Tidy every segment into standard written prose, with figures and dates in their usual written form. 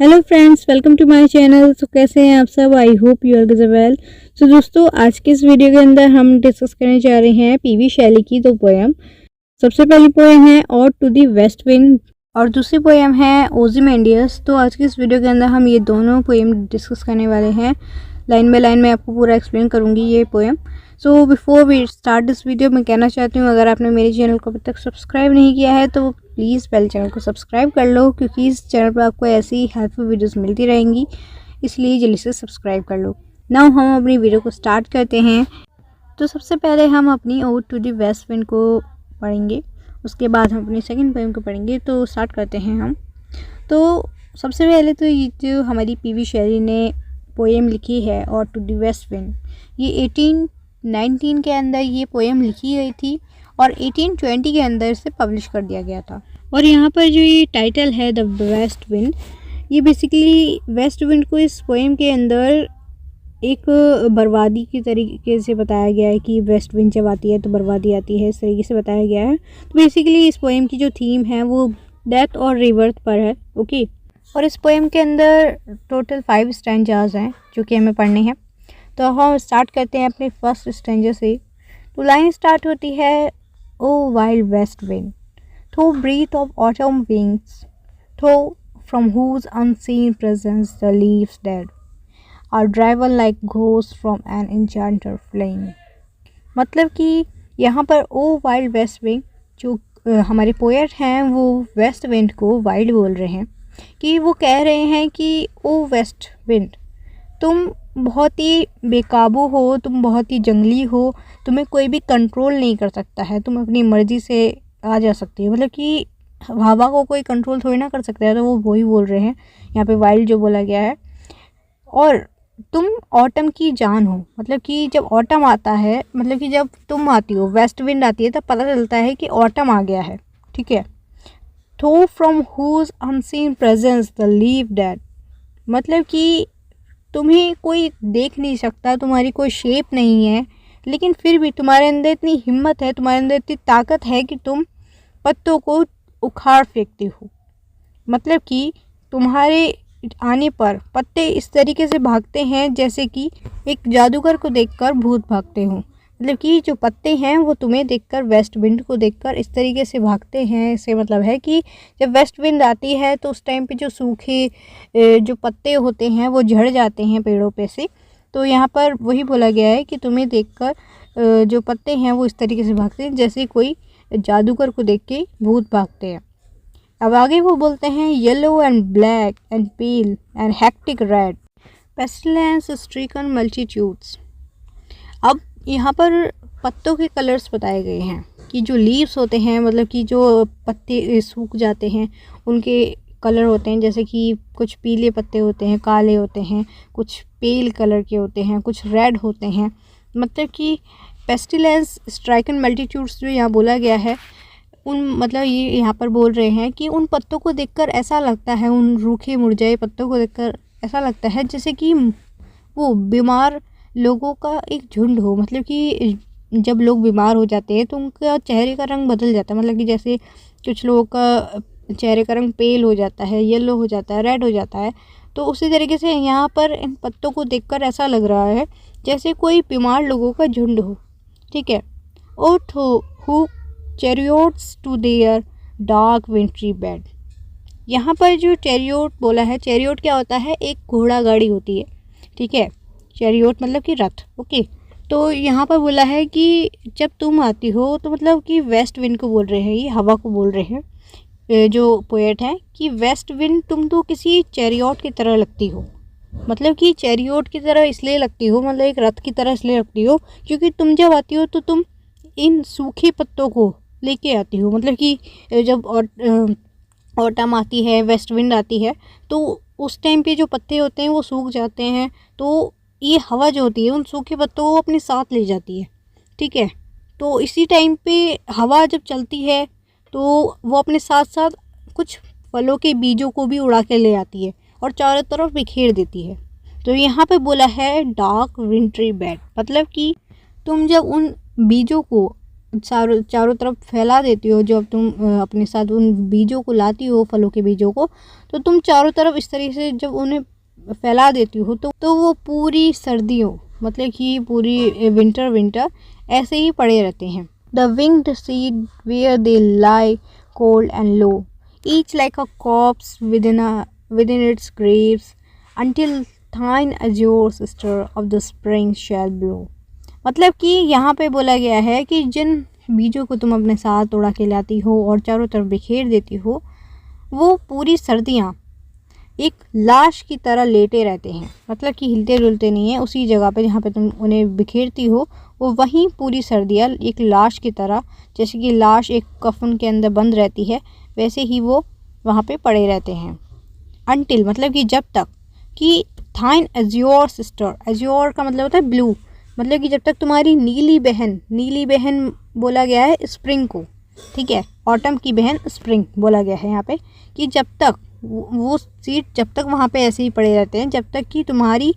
Hello friends, welcome to my channel. तो कैसे हैं आप सब? I hope you are well. So दोस्तों, आज के इस वीडियो के अंदर हम डिस्कस करने जा रहे हैं पीवी शैली की दो पोएम। सबसे पहली पोएम है और टू दी वेस्ट विंड और दूसरी पोएम है ओzymandias। तो आज की इस वीडियो के अंदर हम ये दोनों पोएम डिस्कस करने वाले हैं। लाइन बाय लाइन मैं आपको पूरा एक्सप्लेन करूँगी ये poem. So before we start this video, मैं कहना चाहती हूँ अगर आपने मेरे चैनल को अभी तक सब्सक्राइब नहीं किया है तो प्लीज़ पहले चैनल को सब्सक्राइब कर लो, क्योंकि इस चैनल पर आपको ऐसी हेल्पफुल वीडियोस मिलती रहेंगी, इसलिए जल्दी से सब्सक्राइब कर लो। नाउ हम अपनी वीडियो को स्टार्ट करते हैं। तो सबसे पहले हम अपनी ode to the west wind को पढ़ेंगे, उसके बाद हम अपनी सेकंड पोएम को पढ़ेंगे। तो स्टार्ट करते हैं हम। तो सबसे पहले तो ये जो हमारी पीवी शैली ने पोएम लिखी है और टू द वेस्ट विंड, ये 1819 के अंदर ये पोएम लिखी गई थी और 1820 के अंदर इसे पब्लिश कर दिया गया था। और यहाँ पर जो ये टाइटल है द वेस्ट विंड, ये बेसिकली वेस्ट विंड को इस पोएम के अंदर एक बर्बादी की तरीके से बताया गया है कि वेस्ट विंड जब आती है तो बर्बादी आती है, इस तरीके से बताया गया है। तो बेसिकली इस पोएम की जो थीम है वो डेथ और रिबर्थ पर है। ओके। और इस पोएम के अंदर टोटल 5 स्टैंजाज हैं जो कि हमें पढ़ने हैं। तो हम स्टार्ट करते हैं अपने फर्स्ट स्टैंजा से। तो लाइन स्टार्ट होती है, O wild west wind, thou breath of autumn wings, thou from whose unseen presence the leaves dead are driven like ghost from an enchanted flame. मतलब कि यहाँ पर ओ वाइल्ड वेस्ट विंड, जो हमारे पोएट हैं वो वेस्ट विंड को wild बोल रहे हैं, कि वो कह रहे हैं कि ओ वेस्ट विंड, तुम बहुत ही बेकाबू हो, तुम बहुत ही जंगली हो, तुम्हें कोई भी कंट्रोल नहीं कर सकता है, तुम अपनी मर्ज़ी से आ जा सकती हो। मतलब कि हवा को कोई कंट्रोल थोड़ी ना कर सकता है, तो वो वही बोल रहे हैं यहाँ पे वाइल्ड जो बोला गया है। और तुम ऑटम की जान हो, मतलब कि जब ऑटम आता है, मतलब कि जब तुम आती हो, वेस्ट विंड आती है, तब पता चलता है कि ऑटम आ गया है। ठीक है। Thou from whose unseen presence the leave dead, मतलब कि तुम्हें कोई देख नहीं सकता, तुम्हारी कोई शेप नहीं है, लेकिन फिर भी तुम्हारे अंदर इतनी हिम्मत है, तुम्हारे अंदर इतनी ताकत है कि तुम पत्तों को उखाड़ फेंकती हो। मतलब कि तुम्हारे आने पर पत्ते इस तरीके से भागते हैं जैसे कि एक जादूगर को देखकर भूत भागते हों। मतलब कि जो पत्ते हैं वो तुम्हें देखकर, वेस्ट विंड को देखकर इस तरीके से भागते हैं। इससे मतलब है कि जब वेस्ट विंड आती है तो उस टाइम पे जो सूखे जो पत्ते होते हैं वो झड़ जाते हैं पेड़ों पे से। तो यहाँ पर वही बोला गया है कि तुम्हें देखकर जो पत्ते हैं वो इस तरीके से भागते हैं जैसे कोई जादूगर को देख के भूत भागते हैं। अब आगे वो बोलते हैं, yellow and black and pale and hectic red, pestilence stricken multitudes. अब यहाँ पर पत्तों के कलर्स बताए गए हैं कि जो लीव्स होते हैं, मतलब कि जो पत्ते सूख जाते हैं उनके कलर होते हैं, जैसे कि कुछ पीले पत्ते होते हैं, काले होते हैं, कुछ पेल कलर के होते हैं, कुछ रेड होते हैं। मतलब कि पेस्टिलेंस स्ट्राइकन मल्टीट्यूड्स जो यहाँ बोला गया है, उन मतलब ये यहाँ पर बोल रहे हैं कि उन पत्तों को देखकर ऐसा लगता है, उन रूखे मुरझाए पत्तों को देखकर ऐसा लगता है जैसे कि वो बीमार लोगों का एक झुंड हो। मतलब कि जब लोग बीमार हो जाते हैं तो उनका चेहरे का रंग बदल जाता है। मतलब कि जैसे कुछ लोगों का चेहरे का रंग पेल हो जाता है, येलो हो जाता है, रेड हो जाता है, तो उसी तरीके से यहाँ पर इन पत्तों को देखकर ऐसा लग रहा है जैसे कोई बीमार लोगों का झुंड हो। ठीक है। O thou who chariots to their dark wintry bed. यहाँ पर जो चैरियोट बोला है, चैरियोट क्या होता है? एक घोड़ा गाड़ी होती है। ठीक है। चैरियोट मतलब कि रथ। ओके। तो यहाँ पर बोला है कि जब तुम आती हो, तो मतलब कि वेस्ट विंड को बोल रहे हैं, ये हवा को बोल रहे हैं जो पोएट हैं, कि वेस्ट विंड तुम तो किसी चैरियोट की तरह लगती हो। मतलब कि चैरियोट की तरह इसलिए लगती हो, मतलब एक रथ की तरह इसलिए लगती हो क्योंकि तुम जब आती हो तो तुम इन सूखे पत्तों को लेके आती हो। मतलब कि जब ऑटम आती है, वेस्ट विंड आती है, तो उस टाइम पे जो पत्ते होते हैं वो सूख जाते हैं, तो ये हवा जो होती है उन सूखे पत्तों को अपने साथ ले जाती है। ठीक है। तो इसी टाइम पे हवा जब चलती है तो वो अपने साथ साथ कुछ फलों के बीजों को भी उड़ा के ले आती है और चारों तरफ बिखेर देती है। तो यहाँ पे बोला है डार्क विंट्री बेड, मतलब कि तुम जब उन बीजों को चारों तरफ फैला देती हो, जब तुम अपने साथ उन बीजों को लाती हो, फलों के बीजों को, तो तुम चारों तरफ इस तरीके से जब उन्हें फैला देती हो तो वो पूरी सर्दियों, मतलब कि पूरी विंटर ऐसे ही पड़े रहते हैं। The winged seed where they lie cold and low, each like a corpse within its graves until thine azure sister of the spring shall blow। मतलब कि यहाँ पे बोला गया है कि जिन बीजों को तुम अपने साथ उड़ा के लाती हो और चारों तरफ बिखेर देती हो, वो पूरी सर्दियाँ एक लाश की तरह लेटे रहते हैं, मतलब कि हिलते डुलते नहीं हैं। उसी जगह पे जहाँ पे तुम उन्हें बिखेरती हो, वो वहीं पूरी सर्दियाँ एक लाश की तरह, जैसे कि लाश एक कफन के अंदर बंद रहती है, वैसे ही वो वहाँ पे पड़े रहते हैं। अनटिल मतलब कि जब तक कि थाइन एज्योर सिस्टर, एज्योर का मतलब होता है ब्लू, मतलब कि जब तक तुम्हारी नीली बहन बोला गया है स्प्रिंग को, ठीक है, ऑटम की बहन स्प्रिंग बोला गया है यहाँ पे, कि जब तक वो सीड जब तक वहाँ पे ऐसे ही पड़े रहते हैं, जब तक कि तुम्हारी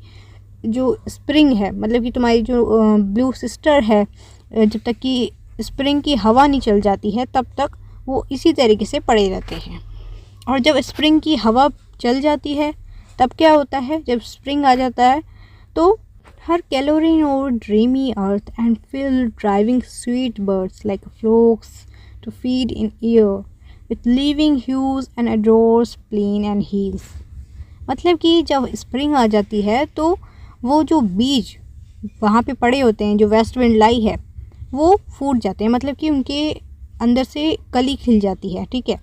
जो स्प्रिंग है, मतलब कि तुम्हारी जो ब्लू सिस्टर है, जब तक कि स्प्रिंग की हवा नहीं चल जाती है, तब तक वो इसी तरीके से पड़े रहते हैं। और जब स्प्रिंग की हवा चल जाती है, तब क्या होता है, जब स्प्रिंग आ जाता है तो हर clarion over dreamy earth and fill driving sweet birds like flocks to feed in air with living hues and odours plain and hills. मतलब कि जब स्प्रिंग आ जाती है तो वो जो बीज वहाँ पे पड़े होते हैं, जो वेस्ट विंड लाई है, वो फूट जाते हैं, मतलब कि उनके अंदर से कली खिल जाती है, ठीक है।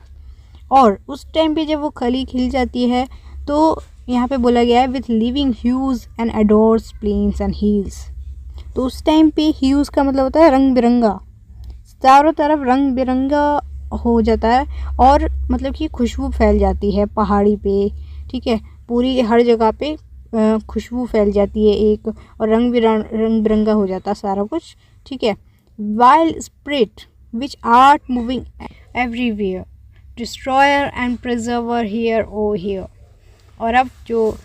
और उस टाइम पे जब वो कली खिल जाती है तो यहाँ पे बोला गया है with living hues and odours plains and hills. तो उस टाइम पे ह्यूज का मतलब होता है रंग बिरंगा, चारों तरफ रंग बिरंगा हो जाता है, और मतलब कि खुशबू फैल जाती है पहाड़ी पे, ठीक है, पूरी हर जगह पे खुशबू फैल जाती है एक, और रंग बिरंगा हो जाता है सारा कुछ, ठीक है। Wild spirit which art moving everywhere, destroyer and preserver hear O hear. और अब जो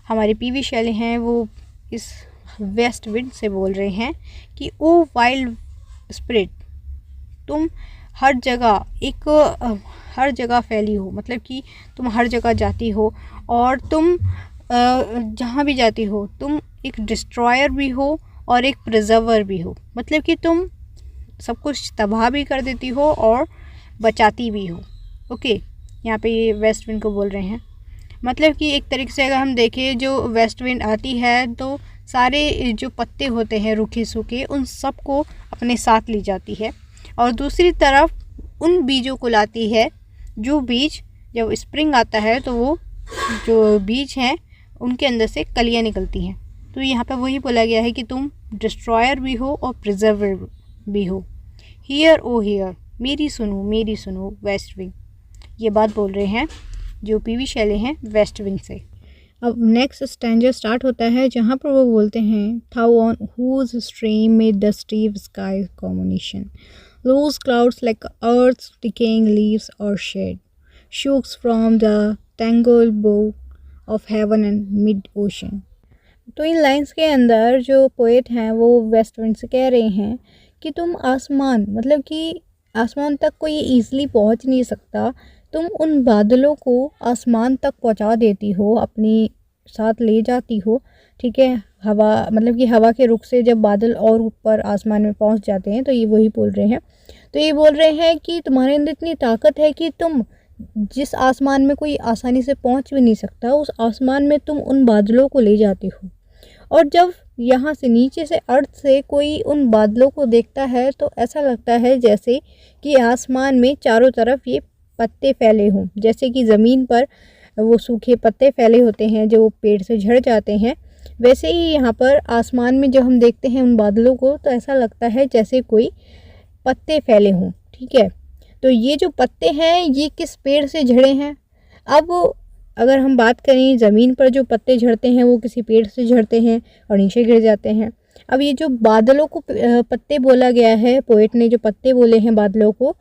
हमारे पीवी शैली हैं वो इस वेस्ट विंड से बोल रहे हैं कि ओ वाइल्ड स्पिरिट, तुम हर जगह फैली हो, मतलब कि तुम हर जगह जाती हो, और तुम जहाँ भी जाती हो तुम एक डिस्ट्रॉयर भी हो और एक प्रिजर्वर भी हो, मतलब कि तुम सब कुछ तबाह भी कर देती हो और बचाती भी हो। ओके, यहाँ पे ये वेस्ट विंड को बोल रहे हैं। मतलब कि एक तरीके से अगर हम देखें, जो वेस्ट विंड आती है तो सारे जो पत्ते होते हैं रूखे सूखे, उन सब को अपने साथ ले जाती है, और दूसरी तरफ उन बीजों को लाती है, जो बीज जब स्प्रिंग आता है तो वो जो बीज हैं उनके अंदर से कलियाँ निकलती हैं। तो यहाँ पर वही बोला गया है कि तुम डिस्ट्रॉयर भी हो और प्रिजर्वर भी हो। हियर ओ हियर, मेरी सुनो वेस्ट विंग, ये बात बोल रहे हैं जो पीवी शैली हैं वेस्ट विंग से। अब नेक्स्ट स्टैंजर स्टार्ट होता है, जहाँ पर वो बोलते हैं थाउ ऑन हुज स्ट्रीम में the steep sky combination loose clouds like earth decaying leaves और shed shook from the tangle bough of heaven and mid ocean. तो इन लाइंस के अंदर जो पोएट हैं वो वेस्ट विंड से कह रहे हैं कि तुम आसमान, मतलब कि आसमान तक कोई ईज़िली पहुंच नहीं सकता, तुम उन बादलों को आसमान तक पहुंचा देती हो, अपने साथ ले जाती हो, ठीक है। हवा, मतलब कि हवा के रुख से जब बादल और ऊपर आसमान में पहुंच जाते हैं, तो ये वही बोल रहे हैं। तो ये बोल रहे हैं कि तुम्हारे अंदर इतनी ताकत है कि तुम जिस आसमान में कोई आसानी से पहुंच भी नहीं सकता, उस आसमान में तुम उन बादलों को ले जाती हो। और जब यहाँ से नीचे से अर्थ से कोई उन बादलों को देखता है तो ऐसा लगता है जैसे कि आसमान में चारों तरफ ये पत्ते फैले हों, जैसे कि ज़मीन पर वो सूखे पत्ते फैले होते हैं जो पेड़ से झड़ जाते हैं, वैसे ही यहाँ पर आसमान में जब हम देखते हैं उन बादलों को तो ऐसा लगता है जैसे कोई पत्ते फैले हों, ठीक है। तो ये जो पत्ते हैं ये किस पेड़ से झड़े हैं? अब अगर हम बात करें, ज़मीन पर जो पत्ते झड़ते हैं वो किसी पेड़ से झड़ते हैं और नीचे गिर जाते हैं। अब ये जो बादलों को पत्ते बोला गया है, पोएट ने जो पत्ते बोले हैं बादलों को,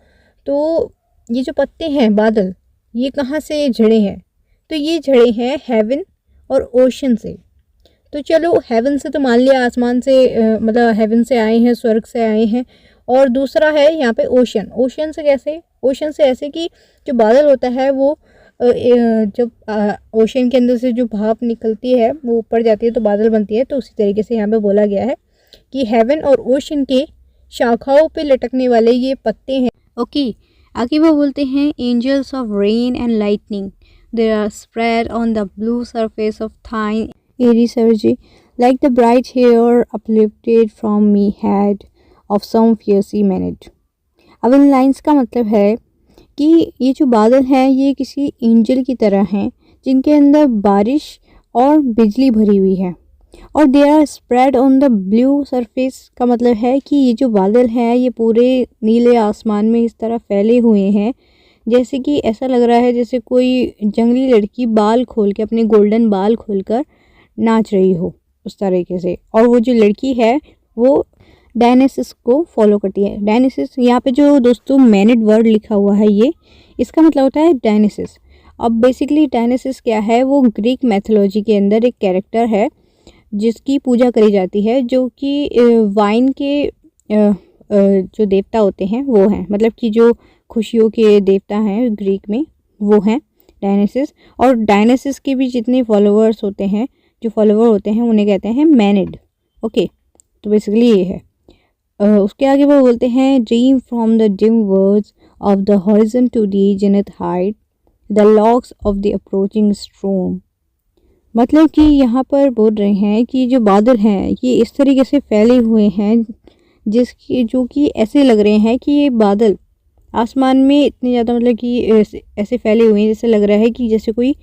तो ये जो पत्ते हैं बादल, ये कहाँ से झड़े हैं? तो ये झड़े हैं हेवन और ओशन से। तो चलो हेवन से तो मान लिया आसमान से, मतलब हेवन से आए हैं, स्वर्ग से आए हैं, और दूसरा है यहाँ पे ओशन। ओशन से कैसे? ओशन से ऐसे कि जो बादल होता है वो जब ओशन के अंदर से जो भाप निकलती है वो ऊपर जाती है तो बादल बनती है। तो उसी तरीके से यहाँ पे बोला गया है कि हेवन और ओशन के शाखाओं पे लटकने वाले ये पत्ते हैं। ओके, आगे वो बोलते हैं angels of rain and lightning there are spread on the blue surface of thine airy surge like the bright hair uplifted from me head of some fierce maenad. अब इन लाइन्स का मतलब है कि ये जो बादल हैं ये किसी एंजल की तरह हैं जिनके अंदर बारिश और बिजली भरी हुई है, और they are spread on the blue surface का मतलब है कि ये जो बादल हैं ये पूरे नीले आसमान में इस तरह फैले हुए हैं, जैसे कि ऐसा लग रहा है जैसे कोई जंगली लड़की बाल खोल के, अपने गोल्डन बाल खोलकर नाच रही हो उस तरीके से। और वो जो लड़की है वो डायनेसिस को फॉलो करती है। डायनेसिस यहाँ पे जो दोस्तों मैनिड वर्ड लिखा हुआ है ये, इसका मतलब होता है डायनेसिस। अब बेसिकली डायनेसिस क्या है? वो ग्रीक मैथोलॉजी के अंदर एक कैरेक्टर है जिसकी पूजा करी जाती है, जो कि वाइन के जो देवता होते हैं वो हैं, मतलब कि जो खुशियों के देवता हैं ग्रीक में वो हैं डायनेसिस। और डायनेसिस के भी जितने फॉलोअर्स होते हैं, जो फॉलोअर होते हैं उन्हें कहते हैं मैनिड। ओके, तो बेसिकली ये है। उसके आगे वो बोलते हैं dream from the dim words of the horizon to the zenith height the locks of the approaching storm. मतलब कि यहाँ पर बोल रहे हैं कि जो बादल हैं ये इस तरीके से फैले हुए हैं जिसकी जो कि ऐसे लग रहे हैं कि ये बादल आसमान में इतने ज़्यादा मतलब कि ऐसे फैले हुए हैं जैसे लग रहा है कि जैसे कोई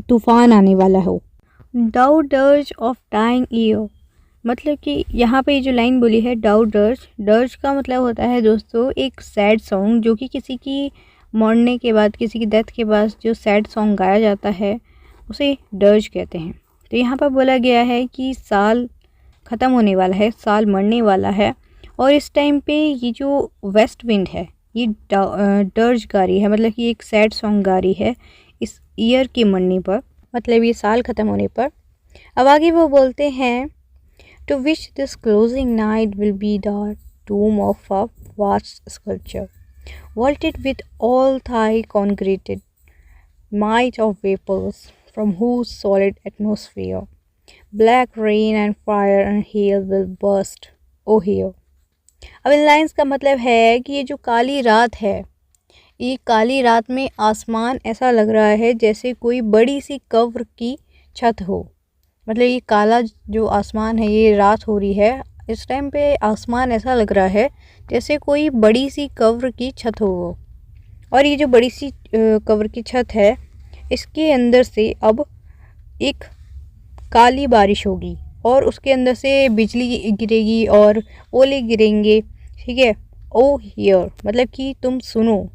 तूफान आने वाला हो। डाउ डर्ज ऑफ डाइंग ईयर, मतलब कि यहाँ पे जो लाइन बोली है डाउ डर्ज, डर्ज का मतलब होता है दोस्तों एक सैड सॉन्ग, जो कि किसी की मरने के बाद, किसी की डेथ के बाद जो सैड सॉन्ग गाया जाता है उसे डर्ज कहते हैं। तो यहाँ पर बोला गया है कि साल ख़त्म होने वाला है, साल मरने वाला है, और इस टाइम पे ये जो वेस्ट विंड है ये डर्ज गा रही है, मतलब कि एक सैड सॉन्ग गा रही है इस ईयर के मरने पर, मतलब ये साल ख़त्म होने पर। अब आगे वो बोलते हैं to which this closing night will be the tomb of a vast sculpture, vaulted with all thy congregated might of vapors, from whose solid atmosphere black rain and fire and hail will burst, O hear। अब इन lines का मतलब है कि ये जो काली रात है, ये काली रात में आसमान ऐसा लग रहा है जैसे कोई बड़ी सी कब्र की छत हो। मतलब ये काला जो आसमान है, ये रात हो रही है, इस टाइम पे आसमान ऐसा लग रहा है जैसे कोई बड़ी सी कब्र की छत हो। और ये जो बड़ी सी कब्र की छत है इसके अंदर से अब एक काली बारिश होगी और उसके अंदर से बिजली गिरेगी और ओले गिरेंगे, ठीक है। ओ हियर, मतलब कि तुम सुनो,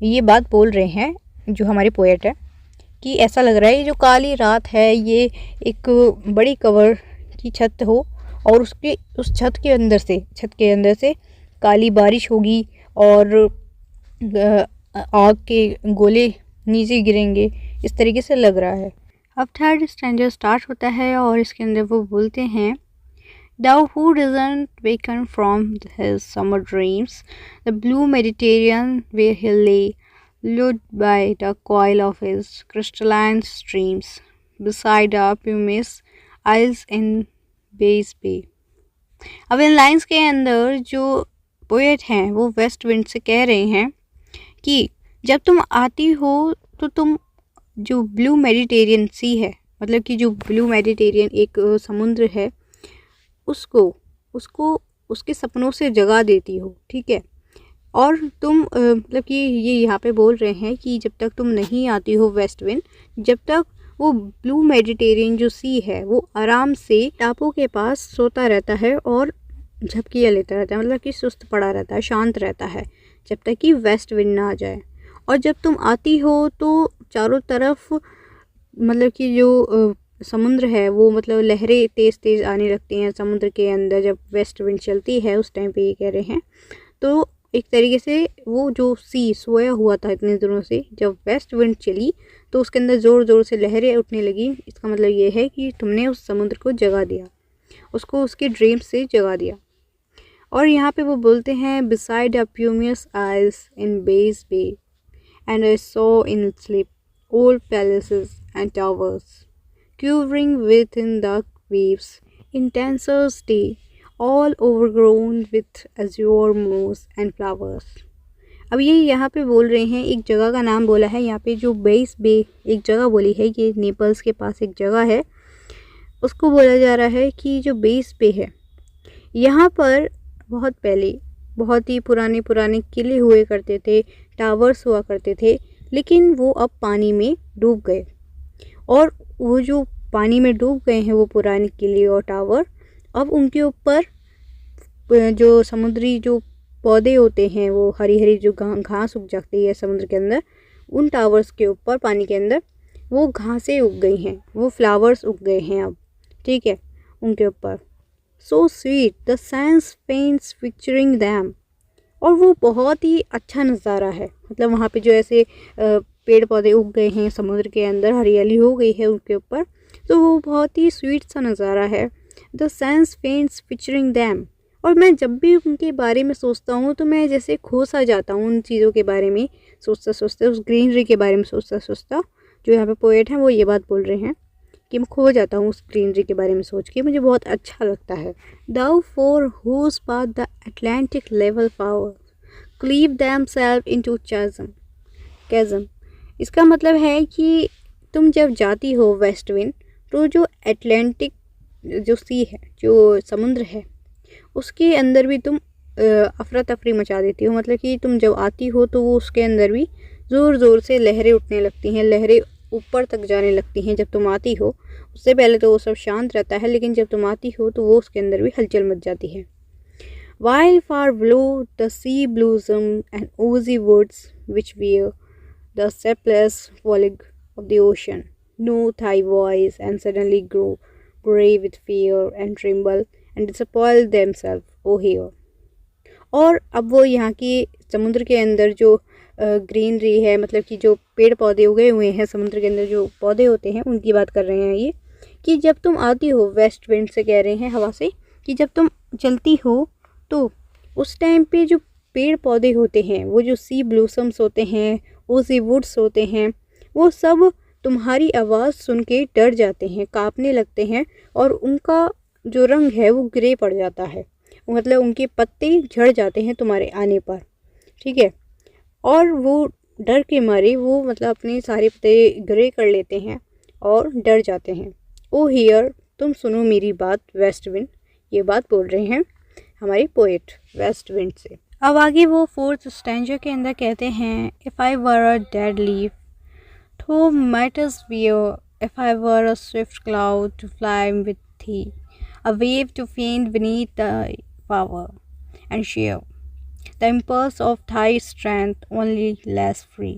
ये बात बोल रहे हैं जो हमारे पोएट है कि ऐसा लग रहा है ये जो काली रात है ये एक बड़ी कब्र की छत हो और उसके उस छत के अंदर से काली बारिश होगी और आग के गोले नीचे गिरेंगे, इस तरीके से लग रहा है। अब थर्ड स्टैंडर स्टार्ट होता है और इसके अंदर वो बोलते हैं Thou who doesn't waken from his summer dreams, the blue Mediterranean where he lay, lulled by the coil of his crystalline streams, beside the pumice isles in Bays Bay। अब इन लाइन्स के अंदर जो पोएट हैं वो west wind से कह रहे हैं कि जब तुम आती हो तो तुम जो ब्लू मेडिटेरियन सी है, मतलब कि जो ब्लू मेडिटेरियन एक समुद्र है, उसको उसके सपनों से जगा देती हो, ठीक है। और तुम मतलब कि ये यहाँ पे बोल रहे हैं कि जब तक तुम नहीं आती हो वेस्ट विंड, जब तक वो ब्लू मेडिटेरियन जो सी है वो आराम से टापू के पास सोता रहता है और झपकियाँ लेता रहता है, मतलब कि सुस्त पड़ा रहता है, शांत रहता है, जब तक कि वेस्ट विंड ना आ जाए। और जब तुम आती हो तो चारों तरफ मतलब कि जो समुद्र है वो मतलब लहरें तेज़ तेज़ आने लगती हैं समुद्र के अंदर जब वेस्ट विंड चलती है उस टाइम पे, ये कह रहे हैं। तो एक तरीके से वो जो सी सोया हुआ था इतने दिनों से, जब वेस्ट विंड चली तो उसके अंदर ज़ोर ज़ोर से लहरें उठने लगी। इसका मतलब ये है कि तुमने उस समुद्र को जगा दिया, उसको उसके ड्रीम से जगा दिया। और यहाँ पे वो बोलते हैं beside a pumious isles in Bays Bay and I saw in sleep old palaces and towers quivering within the waves intenser stay all overgrown with azure moss and flowers। अब ये यहाँ पे बोल रहे हैं, एक जगह का नाम बोला है यहाँ पे, जो बेस बे एक जगह बोली है, ये नेपल्स के पास एक जगह है, उसको बोला जा रहा है कि जो बेस बे है यहाँ पर बहुत पहले बहुत ही पुराने पुराने किले हुए करते थे, टावर्स हुआ करते थे, लेकिन वो अब पानी में डूब गए। और वो जो पानी में डूब गए हैं वो पुराने किले और टावर, अब उनके ऊपर जो समुद्री जो पौधे होते हैं, वो हरी हरी जो घास उग जाती है समुद्र के अंदर, उन टावर्स के ऊपर पानी के अंदर वो घासें उग गई हैं, वो फ्लावर्स उग गए हैं अब, ठीक है, उनके ऊपर। So sweet the Sands paints picturing them, और वो बहुत ही अच्छा नज़ारा है, मतलब वहाँ पे जो ऐसे पेड़ पौधे उग गए हैं समुद्र के अंदर, हरियाली हो गई है उनके ऊपर, तो वो बहुत ही स्वीट सा नज़ारा है। The Sands paints picturing them, और मैं जब भी उनके बारे में सोचता हूँ तो मैं जैसे खो सा जाता हूँ उन चीज़ों के बारे में सोचता सोचते, उस ग्रीनरी के बारे में सोचता सोचता। जो यहाँ पे पोएट हैं वो ये बात बोल रहे हैं कि मैं खो जाता हूँ उस ग्रीनरी के बारे में सोच के, मुझे बहुत अच्छा लगता है। Thou for whose path the Atlantic level power cleave themselves into chasm. इसका मतलब है कि तुम जब जाती हो वेस्ट विंड, तो जो अटलांटिक जो सी है, जो समुद्र है, उसके अंदर भी तुम अफरा तफरी मचा देती हो, मतलब कि तुम जब आती हो तो वो उसके अंदर भी ज़ोर ज़ोर से लहरें उठने लगती हैं, लहरें ऊपर तक जाने लगती हैं जब तुम आती हो। उससे पहले तो वो सब शांत रहता है, लेकिन जब तुम आती हो तो वो उसके अंदर भी हलचल मच जाती है। While far below the sea blossom and oozy woods which wear the shapeless foliage of the ocean, know thy voice and suddenly grow grey with fear and tremble and spoil themselves, O hear। और अब वो यहाँ की समुद्र के अंदर जो greenery है, मतलब कि जो पेड़ पौधे उगे हुए हैं समुद्र के अंदर, जो पौधे होते हैं उनकी बात कर रहे हैं ये, कि जब तुम आती हो वेस्ट विंड से, कह रहे हैं हवा से, कि जब तुम चलती हो तो उस टाइम पे जो पेड़ पौधे होते हैं, वो जो सी ब्लूसम्स होते हैं, ओजी वुड्स होते हैं, वो सब तुम्हारी आवाज़ सुन के डर जाते हैं, कांपने लगते हैं, और उनका जो रंग है वो ग्रे पड़ जाता है, मतलब उनके पत्ते झड़ जाते हैं तुम्हारे आने पर, ठीक है। और वो डर के मारे वो मतलब अपने सारे पत्ते ग्रे कर लेते हैं और डर जाते हैं। ओ हियर, तुम सुनो मेरी बात वेस्ट विंड, ये बात बोल रहे हैं हमारे पोएट वेस्ट विंड से। अब आगे वो फोर्थ स्टैंजा के अंदर कहते हैं, if I were a dead leaf thou matters wear, if I were a swift cloud to fly with thee, a wave to faint beneath thy power, and share the impulse of thy strength only less free।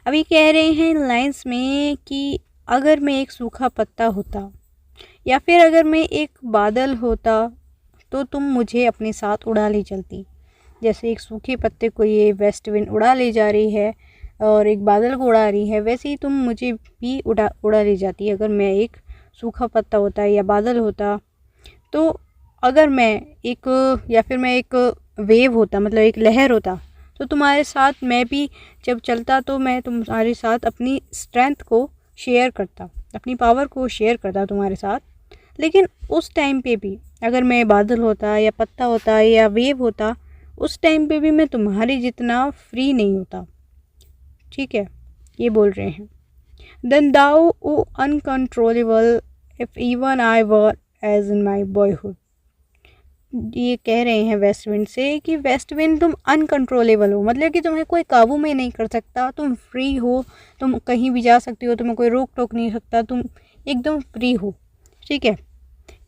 अभी कह रहे हैं lines में कि अगर मैं एक सूखा पत्ता होता या फिर अगर मैं एक बादल होता तो तुम मुझे अपने साथ उड़ा ले चलती। जैसे एक सूखे पत्ते को ये वेस्ट विंड उड़ा ले जा रही है और एक बादल को उड़ा रही है, वैसे ही तुम मुझे भी उड़ा ले जाती अगर मैं एक सूखा पत्ता होता या बादल होता। तो अगर मैं एक या फिर मैं एक वेव होता, मतलब एक लहर होता, तो तुम्हारे साथ मैं भी जब चलता तो मैं तुम्हारे साथ अपनी स्ट्रेंथ को शेयर करता, अपनी पावर को शेयर करता तुम्हारे साथ। लेकिन उस टाइम पे भी अगर मैं बादल होता या पत्ता होता या वेव होता, उस टाइम पे भी मैं तुम्हारे जितना फ्री नहीं होता, ठीक है, ये बोल रहे हैं। Then thou O uncontrollable if even I were as in my boyhood. ये कह रहे हैं वेस्ट विंड से कि वेस्ट विंड तुम अनकंट्रोलेबल हो, मतलब कि तुम्हें कोई काबू में नहीं कर सकता, तुम फ्री हो, तुम कहीं भी जा सकती हो, तुम्हें कोई रोक टोक नहीं सकता, तुम एकदम फ्री हो, ठीक है।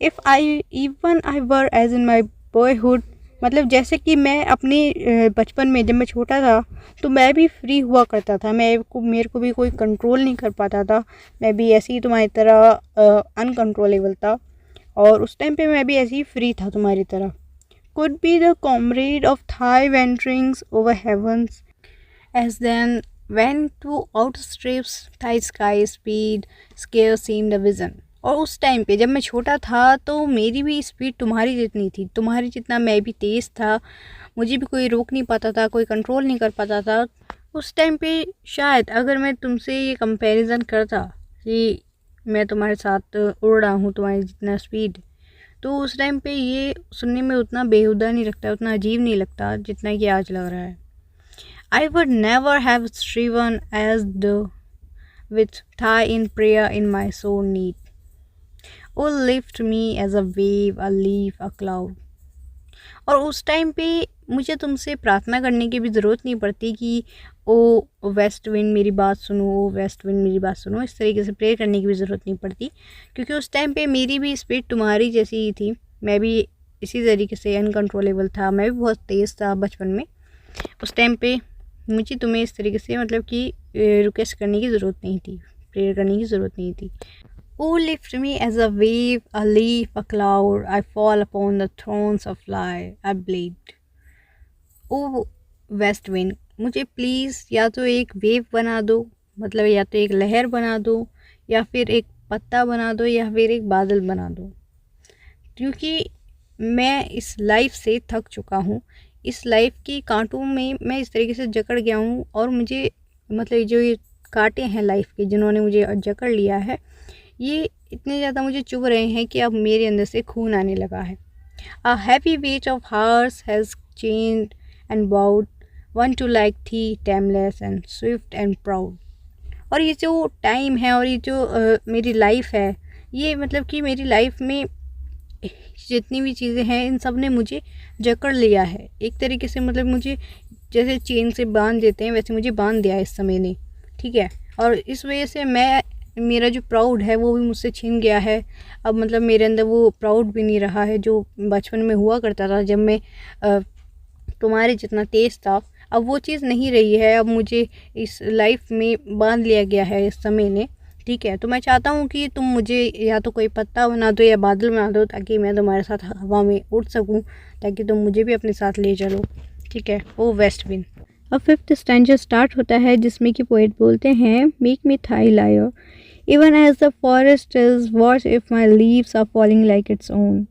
If I even I were as in my boyhood, मतलब जैसे कि मैं अपने बचपन में जब मैं छोटा था तो मैं भी फ्री हुआ करता था, मेरे को भी कोई कंट्रोल नहीं कर पाता था, मैं भी ऐसे ही तुम्हारी तरह अनकंट्रोलेबल था, और उस टाइम पे मैं भी ऐसे ही फ्री था तुम्हारी तरह। Could be the comrade of thy wanderings over heavens as then when to outstrips thy sky speed scarce seemed a vision। और उस टाइम पे जब मैं छोटा था तो मेरी भी स्पीड तुम्हारी जितनी थी, तुम्हारी जितना मैं भी तेज़ था, मुझे भी कोई रोक नहीं पाता था, कोई कंट्रोल नहीं कर पाता था। उस टाइम पे शायद अगर मैं तुमसे ये कंपैरिजन करता कि मैं तुम्हारे साथ उड़ रहा हूँ तुम्हारी जितना स्पीड, तो उस टाइम पे ये सुनने में उतना बेहुदा नहीं लगता, उतना अजीब नहीं लगता जितना कि आज लग रहा है। I would never have striven as the with thigh in prayer in my sore need. Oh, lift me as a wave, a leaf, a cloud. और उस टाइम पे मुझे तुमसे प्रार्थना करने की भी ज़रूरत नहीं पड़ती कि ओ वेस्ट विंड मेरी बात सुनो, ओ वेस्ट विंड मेरी बात सुनो, इस तरीके से प्रे करने की भी ज़रूरत नहीं पड़ती, क्योंकि उस टाइम पे मेरी भी स्पीड तुम्हारी जैसी ही थी। मैं भी इसी तरीके से अनकंट्रोलेबल था, मैं भी बहुत तेज़ था बचपन में। उस टाइम पे मुझे तुम्हें इस तरीके से मतलब कि रिक्वेस्ट करने की ज़रूरत नहीं थी, प्रेयर करने की ज़रूरत नहीं थी। Oh, lift me as a wave, a leaf, a cloud. I fall upon the thrones of life. I bleed. Oh, west wind, मुझे प्लीज़ या तो एक वेव बना दो, मतलब या तो एक लहर बना दो, या फिर एक पत्ता बना दो, या फिर एक बादल बना दो, क्योंकि मैं इस लाइफ से थक चुका हूँ। इस लाइफ की कांटों में मैं इस तरीके से जकड़ गया हूँ, और मुझे मतलब जो ये कांटे हैं लाइफ के जिन्होंने मुझे जकड़ लिया है, ये इतने ज़्यादा मुझे चुभ रहे हैं कि अब मेरे अंदर से खून आने लगा है। A heavy weight of hearts has chained and bowed, one to like thee, timeless and swift and proud. और ये जो टाइम है और ये जो मेरी लाइफ है, ये मतलब कि मेरी लाइफ में जितनी भी चीज़ें हैं इन सब ने मुझे जकड़ लिया है एक तरीके से, मतलब मुझे जैसे चेन से बांध देते हैं वैसे मुझे बांध दिया है इस समय ने, ठीक है। और इस वजह से मेरा जो प्राउड है वो भी मुझसे छीन गया है। अब मतलब मेरे अंदर वो प्राउड भी नहीं रहा है जो बचपन में हुआ करता था जब मैं तुम्हारे जितना तेज़ था। अब वो चीज़ नहीं रही है, अब मुझे इस लाइफ में बांध लिया गया है इस समय ने, ठीक है। तो मैं चाहता हूँ कि तुम मुझे या तो कोई पत्ता बना दो या बादल बना दो, ताकि मैं तुम्हारे साथ हवा में उड़ सकूँ, ताकि तुम मुझे भी अपने साथ ले चलो, ठीक है। O west wind. अब फिफ्थ स्टैंजा स्टार्ट होता है जिसमें कि पोएट बोलते हैं, make me thy lyre even as the forest is, what if my leaves are falling like its own.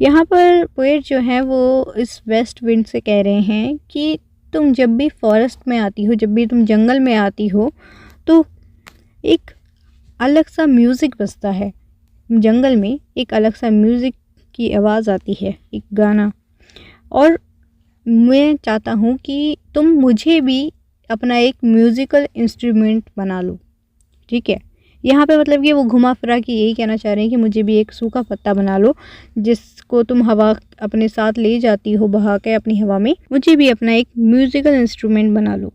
यहाँ पर पोएट जो है वो इस वेस्ट विंड से कह रहे हैं कि तुम जब भी फॉरेस्ट में आती हो, जब भी तुम जंगल में आती हो, तो एक अलग सा म्यूज़िक बजता है जंगल में, एक अलग सा म्यूज़िक की आवाज़ आती है, एक गाना। और मैं चाहता हूँ कि तुम मुझे भी अपना एक म्यूज़िकल इंस्ट्रूमेंट बना लो, ठीक है। यहाँ पे मतलब कि वो घुमा फिरा के यही कहना चाह रहे हैं कि मुझे भी एक सूखा पत्ता बना लो जिसको तुम हवा अपने साथ ले जाती हो बहा के अपनी हवा में, मुझे भी अपना एक म्यूज़िकल इंस्ट्रूमेंट बना लो।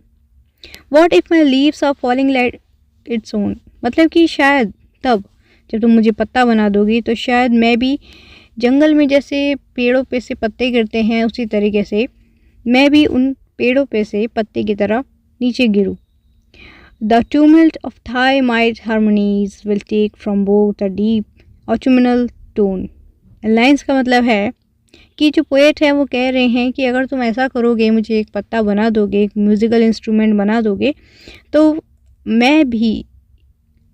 What if my leaves are falling like its own, मतलब कि शायद तब जब तुम मुझे पत्ता बना दोगी तो शायद मैं भी जंगल में जैसे पेड़ों पे से पत्ते गिरते हैं उसी तरीके से मैं भी उन पेड़ों पे से पत्ते की तरह नीचे गिरूँ। The tumult of thy might harmonies will take from both a deep autumnal tone. Lines का मतलब है कि जो पोएट है वो कह रहे हैं कि अगर तुम ऐसा करोगे, मुझे एक पत्ता बना दोगे, एक म्यूज़िकल इंस्ट्रूमेंट बना दोगे, तो मैं भी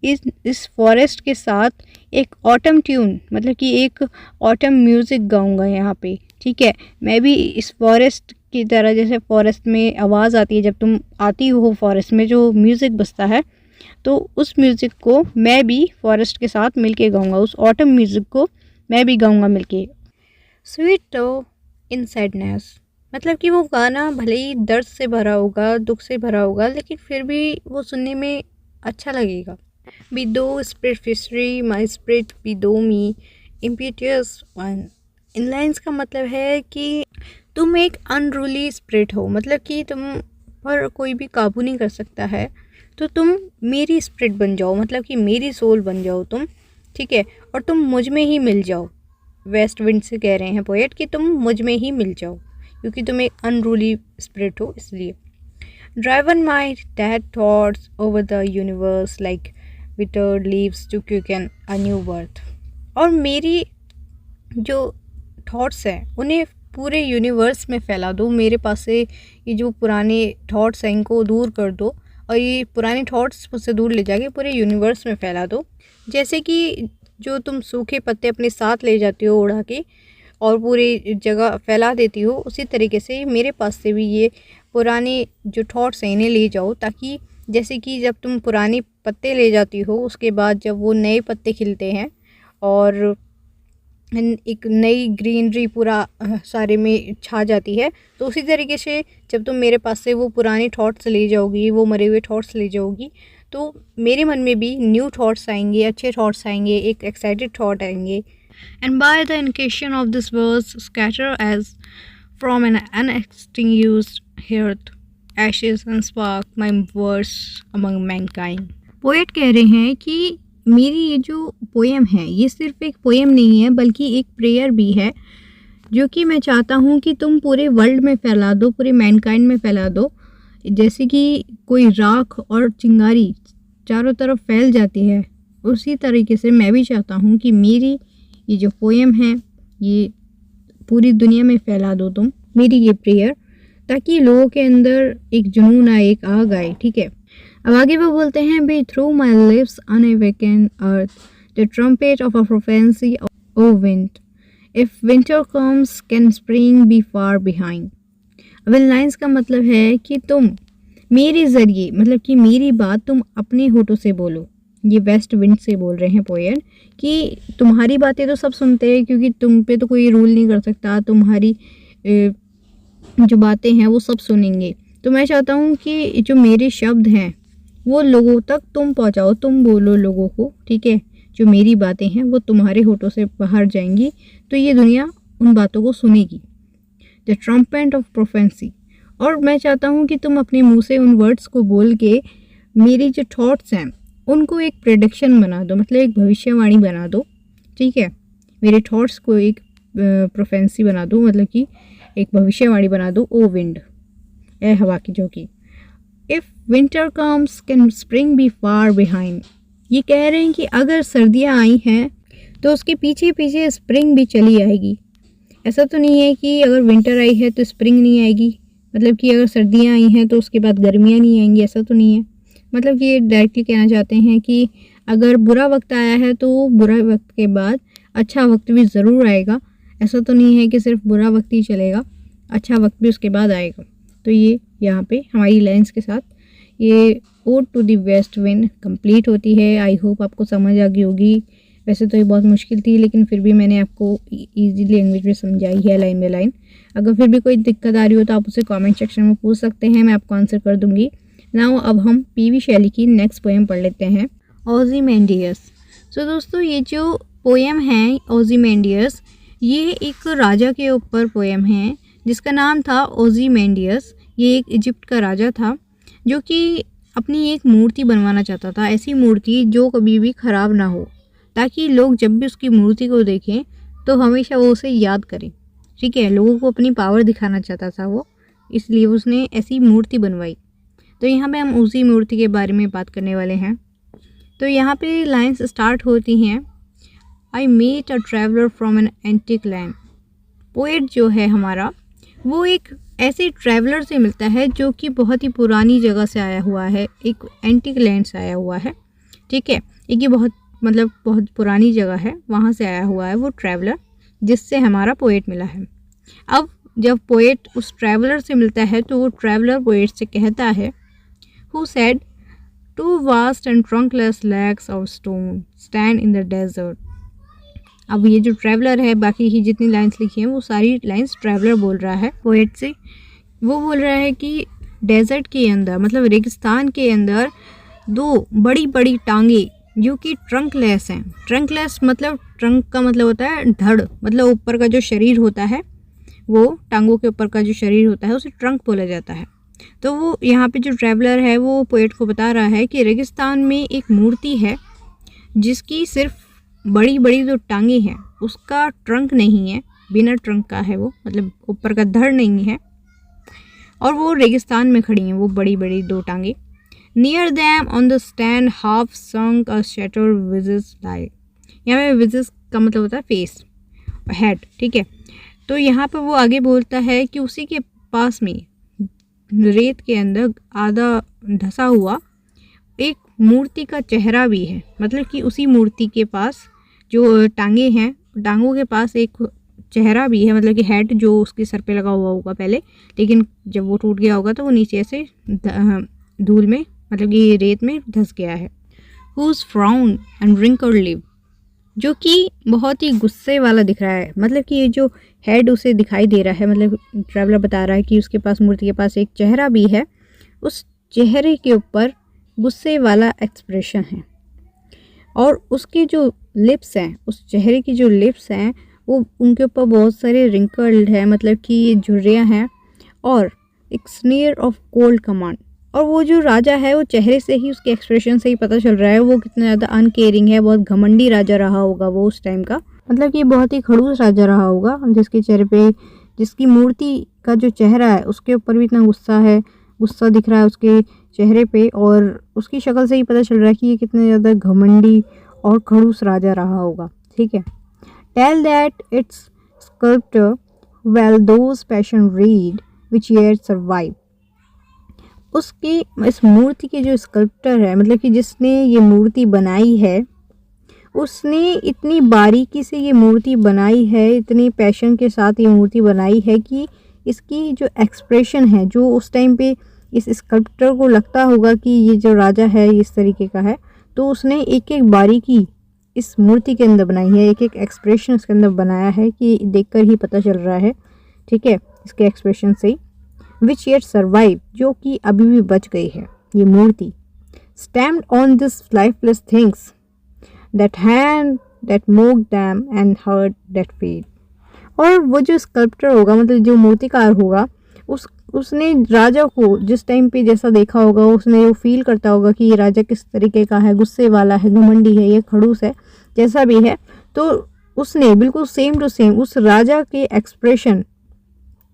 इस फॉरेस्ट के साथ एक ऑटम ट्यून, मतलब कि एक ऑटम म्यूज़िक गाऊंगा यहाँ पे, ठीक है। मैं भी इस फॉरेस्ट की तरह, जैसे फॉरेस्ट में आवाज़ आती है जब तुम आती हो फॉरेस्ट में, जो म्यूज़िक बजता है, तो उस म्यूज़िक को मैं भी फॉरेस्ट के साथ मिलके गाऊंगा, उस ऑटम म्यूज़िक को मैं भी गाऊंगा मिलके। स्वीट तो इन सैडनेस, मतलब कि वो गाना भले ही दर्द से भरा होगा, दुख से भरा होगा, लेकिन फिर भी वो सुनने में अच्छा लगेगा। बी दो स्प्रिट फिशरी my spirit be thou me इम्पीटियस one. In lines का मतलब है कि तुम एक अनरूली स्पिरिट हो, मतलब कि तुम पर कोई भी काबू नहीं कर सकता है, तो तुम मेरी स्पिरिट बन जाओ, मतलब कि मेरी सोल बन जाओ तुम, ठीक है। और तुम मुझ में ही मिल जाओ। वेस्ट विंड से कह रहे हैं पोएट कि तुम मुझ में ही मिल जाओ, क्योंकि तुम एक अनरूली स्पिरिट हो इसलिए। Driven my dead thoughts over the universe like withered leaves to quicken a new birth. और मेरी जो थॉट्स हैं उन्हें पूरे यूनिवर्स में फैला दो, मेरे पास से ये जो पुराने थॉट्स हैं इनको दूर कर दो, और ये पुराने थॉट्स मुझसे दूर ले जाके पूरे यूनिवर्स में फैला दो। जैसे कि जो तुम सूखे पत्ते अपने साथ ले जाती हो उड़ा के और पूरी जगह फैला देती हो, उसी तरीके से मेरे पास से भी ये पुराने जो थॉट्स हैं इन्हें ले जाओ, ताकि जैसे कि जब तुम पुराने पत्ते ले जाती हो उसके बाद जब वो नए पत्ते खिलते हैं और एक नई ग्रीनरी पूरा सारे में छा जाती है, तो उसी तरीके से जब तुम मेरे पास से वो पुराने थॉट्स ले जाओगी, वो मरे हुए थॉट्स ले जाओगी, तो मेरे मन में भी न्यू थॉट्स आएंगे, अच्छे थॉट्स आएंगे, एक एक्साइटेड थॉट आएंगे। And by the incantation of this words scatter as from an unextinguished hearth ashes and spark my words among mankind। Poet कह रहे हैं कि मेरी ये जो पोएम है ये सिर्फ एक पोएम नहीं है बल्कि एक प्रेयर भी है, जो कि मैं चाहता हूँ कि तुम पूरे वर्ल्ड में फैला दो, पूरे मैनकाइंड में फैला दो। जैसे कि कोई राख और चिंगारी चारों तरफ फैल जाती है, उसी तरीके से मैं भी चाहता हूँ कि मेरी ये जो पोएम है ये पूरी दुनिया में फैला दो तुम, मेरी ये प्रेयर, ताकि लोगों के अंदर एक जुनून आए, एक आग आए। ठीक है, अब आगे वो बोलते हैं, be through my lips unawakened earth the trumpet of a prophecy O wind, if winter comes can spring be far behind. अब इन लाइन्स का मतलब है कि तुम मेरे ज़रिए, मतलब कि मेरी बात तुम अपने होठों से बोलो। ये वेस्ट विंड से बोल रहे हैं पोएट कि तुम्हारी बातें तो सब सुनते हैं क्योंकि तुम पे तो कोई रूल नहीं कर सकता, तुम्हारी जो बातें हैं वो सब सुनेंगे। तो मैं चाहता हूँ कि जो मेरे शब्द हैं वो लोगों तक तुम पहुँचाओ, तुम बोलो लोगों को। ठीक है, जो मेरी बातें हैं वो तुम्हारे होठों से बाहर जाएंगी, तो ये दुनिया उन बातों को सुनेगी। The trumpet of prophecy. और मैं चाहता हूँ कि तुम अपने मुंह से उन वर्ड्स को बोल के मेरी जो थॉट्स हैं उनको एक प्रेडिक्शन बना दो, मतलब एक भविष्यवाणी बना दो। ठीक है, मेरे थॉट्स को एक प्रोफेंसी बना दो, मतलब कि एक भविष्यवाणी बना दो। ओ विंड, ए हवा की झोंकी। If winter comes can spring be far behind. ये कह रहे हैं कि अगर सर्दियाँ आई हैं तो उसके पीछे पीछे स्प्रिंग भी चली आएगी। ऐसा तो नहीं है कि अगर विंटर आई है तो स्प्रिंग नहीं आएगी, मतलब कि अगर सर्दियाँ आई हैं तो उसके बाद गर्मियाँ नहीं आएंगी, ऐसा तो नहीं है। मतलब कि ये डायरेक्टली कहना चाहते हैं कि अगर बुरा वक्त आया है तो बुरा वक्त के बाद अच्छा वक्त भी ज़रूर आएगा। ऐसा तो नहीं है कि सिर्फ बुरा वक्त ही चलेगा, अच्छा वक्त भी उसके बाद आएगा। तो ये यहाँ पे हमारी लाइन्स के साथ ये ode to the west wind complete होती है। आई होप आपको समझ आ गई होगी। वैसे तो ये बहुत मुश्किल थी, लेकिन फिर भी मैंने आपको ईजी लैंग्वेज में समझाई है लाइन बाय लाइन। अगर फिर भी कोई दिक्कत आ रही हो तो आप उसे कमेंट सेक्शन में पूछ सकते हैं, मैं आपको आंसर कर दूँगी। नाउ अब हम पीवी शैली की नेक्स्ट पोएम पढ़ लेते हैं, ओज़िमेंडियस। सो दोस्तों, ये जो पोएम है ओज़िमेंडियस, ये एक राजा के ऊपर पोएम है जिसका नाम था ओज़िमेंडियस। ये एक इजिप्ट का राजा था जो कि अपनी एक मूर्ति बनवाना चाहता था, ऐसी मूर्ति जो कभी भी ख़राब ना हो, ताकि लोग जब भी उसकी मूर्ति को देखें तो हमेशा वो उसे याद करें। ठीक है, लोगों को अपनी पावर दिखाना चाहता था वो, इसलिए उसने ऐसी मूर्ति बनवाई। तो यहाँ पे हम उसी मूर्ति के बारे में बात करने वाले हैं। तो यहाँ पे लाइन्स स्टार्ट होती हैं, I meet a traveller from an antique land. Poet जो है हमारा वो एक ऐसे ट्रैवलर से मिलता है जो कि बहुत ही पुरानी जगह से आया हुआ है, एक एंटिक लैंड से आया हुआ है। ठीक है, एक ये बहुत पुरानी जगह है, वहाँ से आया हुआ है वो ट्रैवलर जिससे हमारा पोएट मिला है। अब जब पोएट उस ट्रैवलर से मिलता है तो वो ट्रैवलर पोएट से कहता है, who said two vast and trunkless legs of stone stand in the desert. अब ये जो ट्रैवलर है, बाकी की जितनी लाइंस लिखी हैं वो सारी लाइंस ट्रैवलर बोल रहा है पोएट से। वो बोल रहा है कि डेजर्ट के अंदर, मतलब रेगिस्तान के अंदर, दो बड़ी बड़ी टांगे जो कि ट्रंकलेस हैं। ट्रंकलेस मतलब, ट्रंक का मतलब होता है धड़, मतलब ऊपर का जो शरीर होता है, वो टांगों के ऊपर का जो शरीर होता है उसे ट्रंक बोला जाता है। तो वो यहाँ पे जो ट्रैवलर है वो पोएट को बता रहा है कि रेगिस्तान में एक मूर्ति है जिसकी सिर्फ बड़ी बड़ी जो टांगे हैं, उसका ट्रंक नहीं है, बिना ट्रंक का है वो, मतलब ऊपर का धड़ नहीं है, और वो रेगिस्तान में खड़ी हैं वो बड़ी बड़ी दो टांगे। Near them on the stand half sunk a shutter wages like. यहाँ पे विजेस का मतलब होता है फेस, हेड। ठीक है, तो यहाँ पर वो आगे बोलता है कि उसी के पास में रेत के अंदर आधा धसा हुआ एक मूर्ति का चेहरा भी है, मतलब कि उसी मूर्ति के पास जो टांगे हैं, टांगों के पास एक चेहरा भी है, मतलब कि हेड जो उसके सर पे लगा हुआ होगा पहले, लेकिन जब वो टूट गया होगा तो वो नीचे से धूल में, मतलब कि रेत में धंस गया है। Whose frown and wrinkled lip, जो कि बहुत ही गुस्से वाला दिख रहा है, मतलब कि ये जो हेड उसे दिखाई दे रहा है, मतलब ट्रैवलर बता रहा है कि उसके पास, मूर्ति के पास एक चेहरा भी है, उस चेहरे के ऊपर गुस्से वाला एक्सप्रेशन है, और उसके जो लिप्स हैं, उस चेहरे की जो लिप्स हैं वो उनके ऊपर बहुत सारे रिंकल्ड है, मतलब कि झुर्रियाँ हैं, और एक स्नीयर ऑफ कोल्ड कमांड। और वो जो राजा है वो चेहरे से ही, उसके एक्सप्रेशन से ही पता चल रहा है वो कितना ज़्यादा अनकेयरिंग है, बहुत घमंडी राजा रहा होगा वो उस टाइम का, मतलब कि बहुत ही खड़ूस राजा रहा होगा, जिसके चेहरे पे, जिसकी मूर्ति का जो चेहरा है उसके ऊपर भी इतना गुस्सा है, गुस्सा दिख रहा है उसके चेहरे पे, और उसकी शक्ल से ही पता चल रहा है कि ये कितने ज़्यादा घमंडी और खड़ूस राजा रहा होगा। ठीक है। Tell that its sculptor well those passion read which yet survive. उसकी, इस मूर्ति के जो स्कल्प्टर है, मतलब कि जिसने ये मूर्ति बनाई है, उसने इतनी बारीकी से ये मूर्ति बनाई है, इतनी पैशन के साथ ये मूर्ति बनाई है कि इसकी जो एक्सप्रेशन है, जो उस टाइम पे इस स्कल्प्टर को लगता होगा कि ये जो राजा है इस तरीके का है, तो उसने एक एक बारीकी इस मूर्ति के अंदर बनाई है, एक एक एक्सप्रेशन इसके अंदर बनाया है कि देखकर ही पता चल रहा है। ठीक है, इसके एक्सप्रेशन से ही। विच येट सर्वाइव, जो कि अभी भी बच गई है ये मूर्ति। Stamped on this lifeless things that hand that mock them and heart that feed. और वो जो स्कल्प्टर होगा, मतलब जो मूर्तिकार होगा, उसने राजा को जिस टाइम पे जैसा देखा होगा, उसने वो फील करता होगा कि ये राजा किस तरीके का है, गुस्से वाला है, घमंडी है, ये खड़ूस है, जैसा भी है, तो उसने बिल्कुल सेम टू सेम उस राजा के एक्सप्रेशन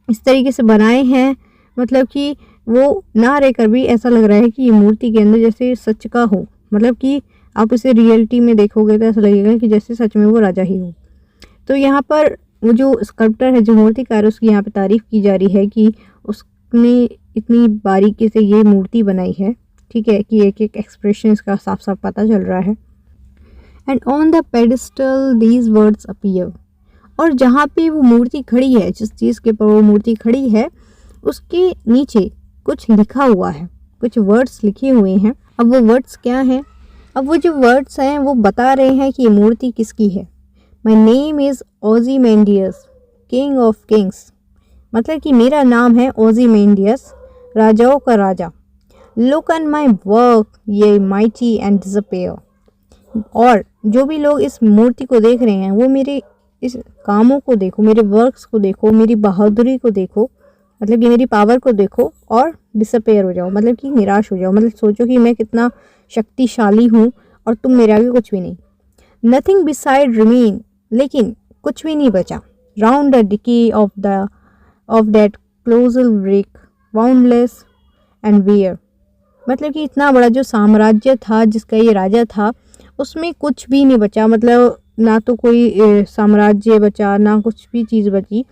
इस तरीके से बनाए हैं, मतलब कि वो ना रहकर भी ऐसा लग रहा है कि ये मूर्ति के अंदर जैसे सच का हो, मतलब कि आप इसे रियलिटी में देखोगे तो ऐसा लगेगा कि जैसे सच में वो राजा ही हो। तो यहाँ पर वो जो स्कल्प्टर है, जो मूर्तिकार, उसकी यहाँ पे तारीफ़ की जा रही है कि उसने इतनी बारीकी से ये मूर्ति बनाई है। ठीक है, कि एक एक एक्सप्रेशन इसका साफ साफ पता चल रहा है। And on the pedestal these words appear, और जहाँ पे वो मूर्ति खड़ी है, जिस चीज़ के ऊपर वो मूर्ति खड़ी है, उसके नीचे कुछ लिखा हुआ है, कुछ वर्ड्स लिखे हुए हैं। अब वो वर्ड्स क्या हैं? अब वो जो वर्ड्स हैं वो बता रहे हैं कि ये मूर्ति किसकी है। My name is Ozymandias, king of kings, मतलब कि मेरा नाम है ओज़ीमेंडियस, राजाओं का राजा। Look on my work ye mighty and disappear, और जो भी लोग इस मूर्ति को देख रहे हैं वो मेरे इस कामों को देखो, मेरे वर्क्स को देखो, मेरी बहादुरी को देखो, मतलब कि मेरी पावर को देखो, और डिसअपेयर हो जाओ, मतलब कि निराश हो जाओ, मतलब सोचो कि मैं कितना शक्तिशाली हूँ और तुम मेरे आगे कुछ भी नहीं। नथिंग बिसाइड रिमेन, लेकिन कुछ भी नहीं बचा। Round the decay of that colossal brick boundless and wear, मतलब कि इतना बड़ा जो साम्राज्य था, जिसका ये राजा था, उसमें कुछ भी नहीं बचा, मतलब ना तो कोई साम्राज्य बचा, ना कुछ भी चीज़ बची,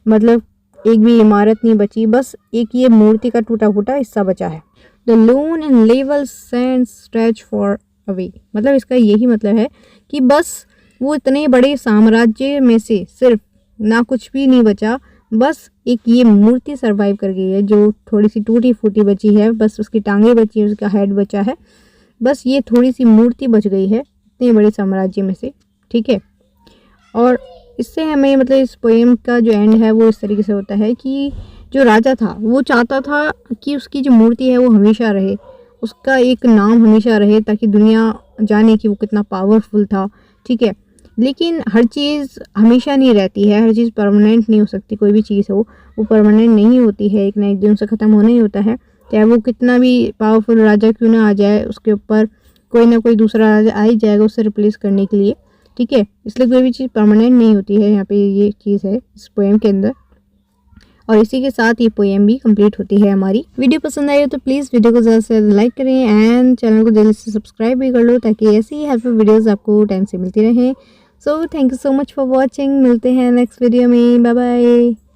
मतलब एक भी इमारत नहीं बची, बस एक ये मूर्ति का टूटा फूटा हिस्सा बचा है। The loan and level sand stretch for away, मतलब इसका यही मतलब है कि बस वो इतने बड़े साम्राज्य में से सिर्फ ना कुछ भी नहीं बचा, बस एक ये मूर्ति सरवाइव कर गई है, जो थोड़ी सी टूटी फूटी बची है, बस उसकी टांगें बची है, उसका हेड बचा है, बस ये थोड़ी सी मूर्ति बच गई है इतने बड़े साम्राज्य में से। ठीक है, और इससे हमें, मतलब इस पोएम का जो एंड है वो इस तरीके से होता है कि जो राजा था वो चाहता था कि उसकी जो मूर्ति है वो हमेशा रहे, उसका एक नाम हमेशा रहे, ताकि दुनिया जाने कि वो कितना पावरफुल था। ठीक है, लेकिन हर चीज़ हमेशा नहीं रहती है, हर चीज़ परमानेंट नहीं हो सकती, कोई भी चीज़ हो वो परमानेंट नहीं होती है, एक ना एक दिन से ख़त्म होना ही होता है। चाहे वो कितना भी पावरफुल राजा क्यों ना आ जाए, उसके ऊपर कोई ना कोई दूसरा राजा आ ही जाएगा उससे रिप्लेस करने के लिए। ठीक है, इसलिए कोई भी चीज़ परमानेंट नहीं होती है, यहाँ पे ये चीज़ है इस पोएम के अंदर। और इसी के साथ ये पोएम भी कंप्लीट होती है हमारी। वीडियो पसंद आई हो तो प्लीज़ वीडियो को ज़्यादा से ज़्यादा लाइक करें एंड चैनल को जल्दी से सब्सक्राइब भी कर लो, ताकि ऐसी ही हेल्पफुल वीडियोस आपको टाइम से मिलती रहें। So thank you so much for watching, मिलते हैं नेक्स्ट वीडियो में, बाय बाय।